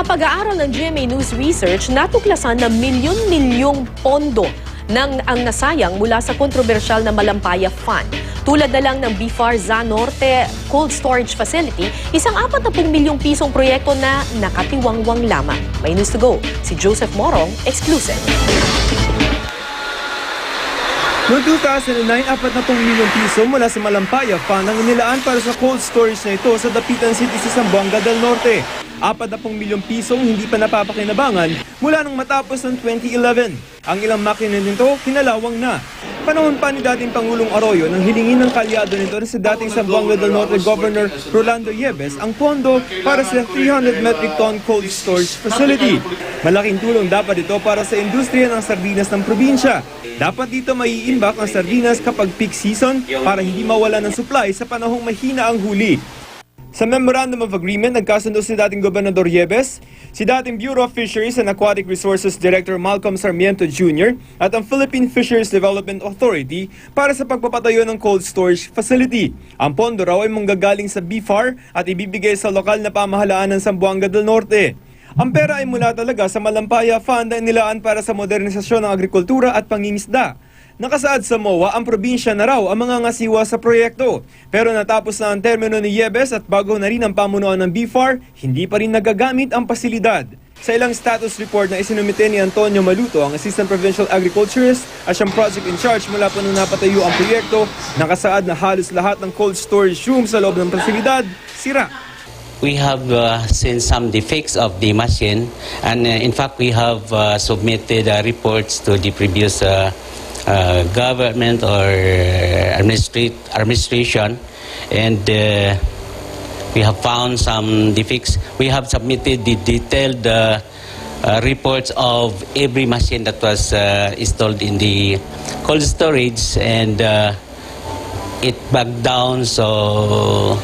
Sa pag-aaral ng GMA News Research, natuklasan na milyon-milyong pondo ang nasayang mula sa kontrobersyal na Malampaya Fund. Tulad na lang ng BIFAR Zanorte Cold Storage Facility, isang 40 milyong pisong proyekto na nakatiwangwang lamang. May news to go. Si Joseph Morong, exclusive. Noong 2009, 40 milyong piso mula sa Malampaya Fund ang inilaan para sa cold storage na ito sa Dapitan City sa Zamboanga del Norte. 40 milyong pisong hindi pa napapakinabangan mula nang matapos ng 2011. Ang ilang makina nito kinalawang na. Panahon pa ni dating Pangulong Arroyo nang hilingin ng kalyado nito na sa dating Zamboanga del Norte Governor Rolando Yebes ang pondo para sa 300 metric ton cold storage facility. Malaking tulong dapat ito para sa industriya ng sardinas ng probinsya. Dapat dito maiimbak ang sardinas kapag peak season para hindi mawala ng supply sa panahong mahina ang huli. Sa Memorandum of Agreement, nagkasundo si dating Gobernador Yebes, si dating Bureau of Fisheries and Aquatic Resources Director Malcolm Sarmiento Jr. at ang Philippine Fisheries Development Authority para sa pagpapatayo ng cold storage facility. Ang pondo raw ay manggagaling sa BIFAR at ibibigay sa lokal na pamahalaan ng Zamboanga del Norte. Ang pera ay mula talaga sa Malampaya Fund na inilaan para sa modernisasyon ng agrikultura at pangingisda. Nakasaad sa MOA, ang probinsya na raw ang mga ngasiwa sa proyekto. Pero natapos na ang termino ni Yebes at bago na rin ang pamunuan ng BIFAR, hindi pa rin nagagamit ang pasilidad. Sa ilang status report na isinumite ni Antonio Maluto, ang Assistant Provincial Agriculturist at siyang project in charge mula pa nung napatayo ang proyekto, nakasaad na halos lahat ng cold storage room sa loob ng pasilidad, sira. We have seen some defects of the machine, and in fact we have submitted reports to the previous government or administration, and we have found some defects. We have submitted the detailed reports of every machine that was installed in the cold storage, and it backed down, so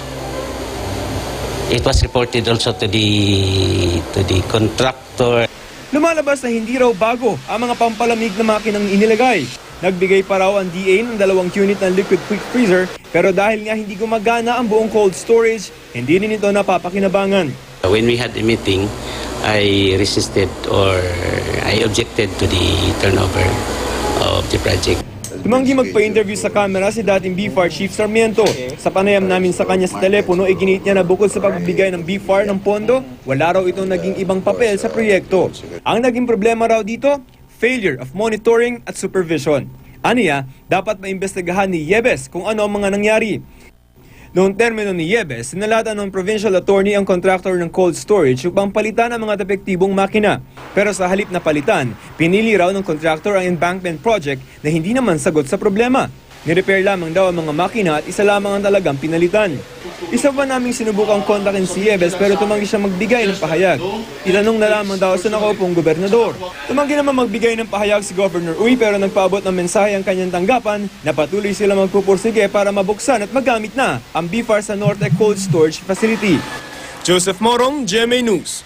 it was reported also to the contractor. Lumalabas na hindi raw bago ang mga pampalamig na makinang inilagay. Nagbigay pa raw ang DA ng 2 unit ng liquid quick freezer, pero dahil nga hindi gumagana ang buong cold storage, hindi rin ito napapakinabangan. When we had the meeting, I resisted or I objected to the turnover of the project. Tumanggi magpa-interview sa camera si dating BIFAR Chief Sarmiento. Sa panayam namin sa kanya sa telepono, iginit niya na bukod sa pagbibigay ng BIFAR ng pondo, wala raw itong naging ibang papel sa proyekto. Ang naging problema raw dito, failure of monitoring at supervision. Aniya, dapat maimbestigahan ni Yebes kung ano ang mga nangyari. Noong termino ni Yebes, sinalatan ng provincial attorney ang contractor ng cold storage upang palitan ang mga depektibong makina. Pero sa halip na palitan, pinili raw ng contractor ang embankment project na hindi naman sagot sa problema. Nirepair lamang daw ang mga makina at isa lamang ang talagang pinalitan. Isa pa naming sinubukang kontakin si Yebes pero tumanggi siya magbigay ng pahayag. Itanong na lamang daw sa nakaupong gobernador. Tumanggi naman magbigay ng pahayag si Governor Uy pero nagpaabot ng mensahe ang kanyang tanggapan na patuloy sila magpupursige para mabuksan at magamit na ang BIFAR sa Norte Cold Storage Facility. Joseph Morong, GMA News.